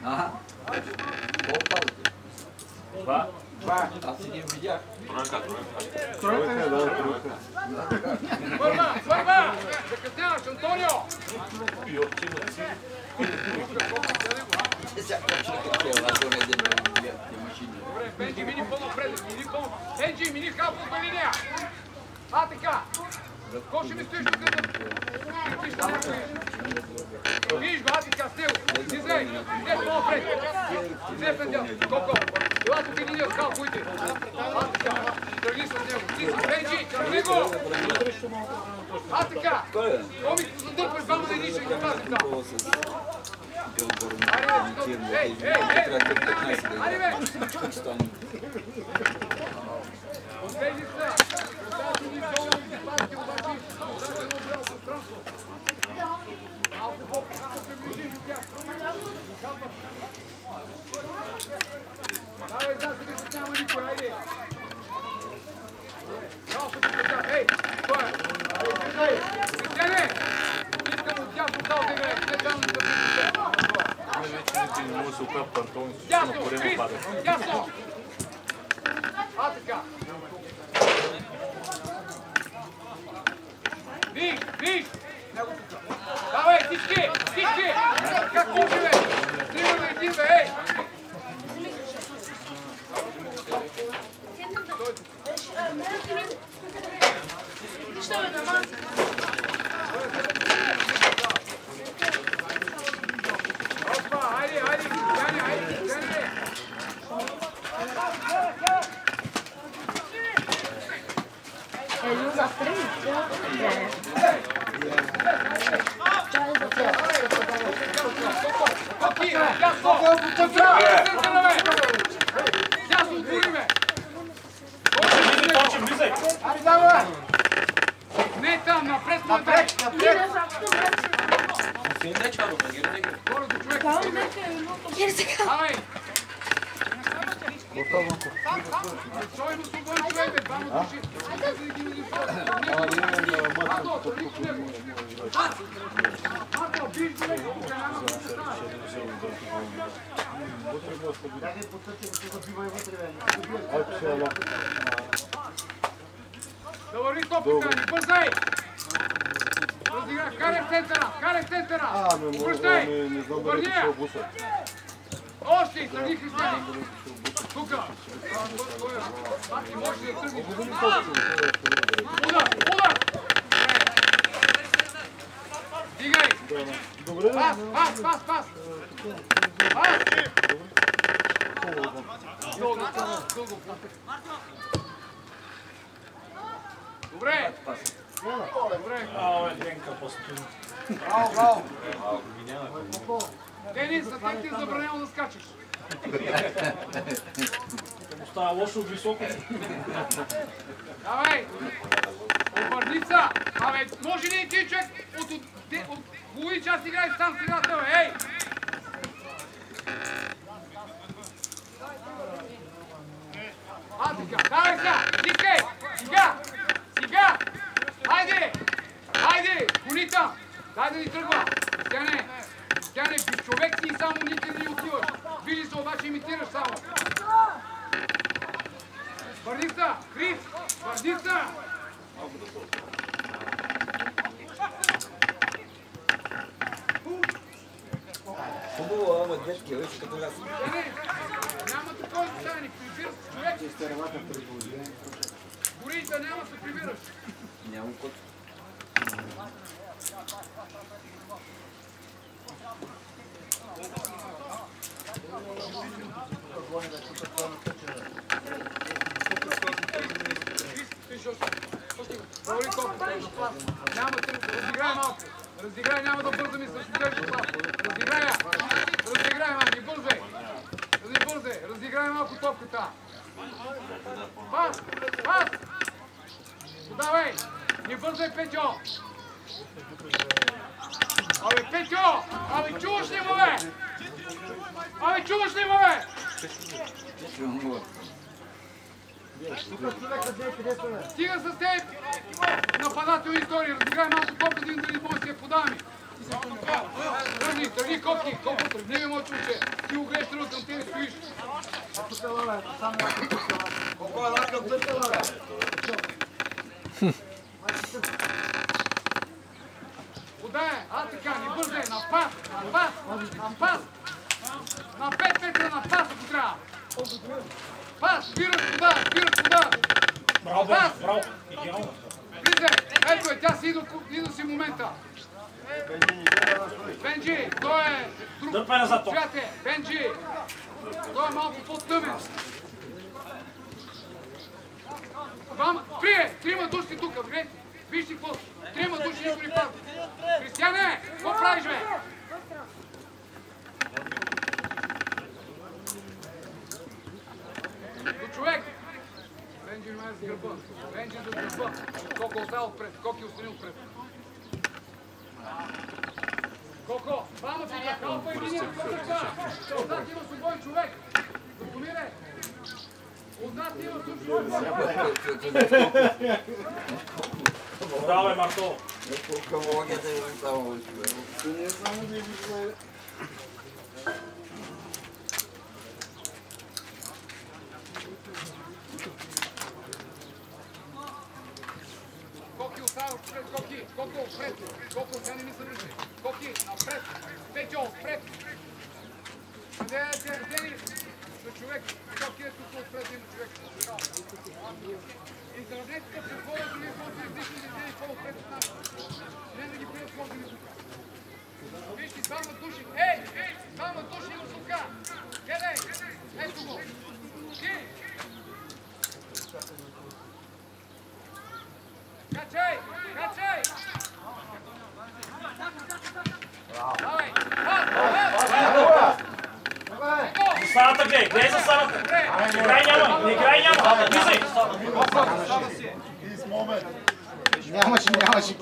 Ага. Два. Аз си ги видях. Тройка, да, тройка. Бърба! Закъсняваш, Антонио! Добре, Бенджи, мини по-напред, Бенджи, мини халфа по линия! А, така! Кой ще ми стоиш тук да критиш на някой? Виж го, а така, с него! Излезай! Излез по-напред! Излез на дял! Коко! Това тук е линия с халфуите! А, така! Тръгни с него! Ти си, Бенджи! Тръгни го! А, така! Комик, задърпай двама на едиша и да пази там! Ей! Айде, бе! Тези са! Тази ни долни паски, обаче, даже едно бяло пространство. Малко по-паска се ближи до тях. Давай, засеби се няма никой, айде! Малко се така, ей! Кой е? Ей! Кристиане! Искам от дясно дал да играе, не там да се Вече не може да се оправя пантон. дясно! Крис! Дясно! А, така! Виж! Виж! Давай, всички! Всички! Как може, бе? Трима на един, бе, ей! Опа, хайде, хайде, Кристиане, хайде, Кристиане! Ele usa frente, Aqui, Jason! Jason, отвориме! Ари, давай! Не там, напред, напред! Горе до човек! Давай! Той му свободен човек, бе, двама души! Ато, тръгни с него! Ато, биш човек, тук няма да се става! Дай не потъчи, да забивай вътре, бе. Да върви топката, не бързай! Разиграй, карай в центъра! Обръщай! Обърни я! Още, тръгни, Християни! Тука! А, ти можеш да тръгнеш! Удар! Дигай! Пас! Дълго. Добре! Денка постои. Браво! Денис, за теб ти е забранено да скачаш. Остава лошо високо. Давай! Обърница! Абе, може ли и ти човек от половин час играеш сам с играта, бе? Ей! А, така, давай сега! Сега! Хайде! Гони там! Дай да ни тръгва! Стяне, човек си и само никъде не отиваш. Вижди се, обаче имитираш само. Върница! Крис! Върница! Хубаво, ама детки, вече като аз. Няма такова да стане, прибираш човек. Горите, няма се прибираш. Няма код. Разиграй, няма да бързаме с следващия план. Разиграй, не бързай. Разиграй малко топката. Пас! Подавай! Не бързай, Петьо! Абе, Петьо! Абе, чуваш ли му, бе? Стига с теб! Нападателни истории, разиграй малко топката и да не може да я подаваме. Ти Тръгни, Коки, Колко тръгни, бе, моето момче. Ти го гледаш тръгна към тебе, стоиш. Тук е лаве, само Колко е лакъм тъпка, бе? Подай, така, не бързай, на пас. На 5 метра на пас, ако трябва. Пас, спираш вода. Браво, Пас. браво. Идеално. Влизай, ето е, тя си идва си момента. Бенджи, той е друг. Дърпай назад, Том. Святе, Бенджи. Той е малко по-тъмен. Трима души тук, вижте какво. Трима души никой не пада. Кристияне, какво правиш, бе? До човек. Бенджи внимава с гърба. Бенджи до гърба. Коко остава отпред. Коки остани отпред. Коко, двама си да халпа и линия на въздуха. Отзад има свободен човек. Запомире. Отзад има свободен човек. Браво, бе, Марто. Колко логията е само виж, не е само да излиза. Коки остава отпред, Коки. Коко отпред. Коко, тя не ми се върши. Коки, напред. Петьо, отпред. Къде е Денис? За човек. Коки е тук отпред, има човек. Интернетите се ходят, дори после излишни недели, по-отпред от нас. Не да ги прият сложени тук. Вижте, двама души. Двама души има сука. Гледай. Ето го. Ти. Качай! Давай! За Сарата гледай за Сарата. Не играй няма. Влизай. Нямаше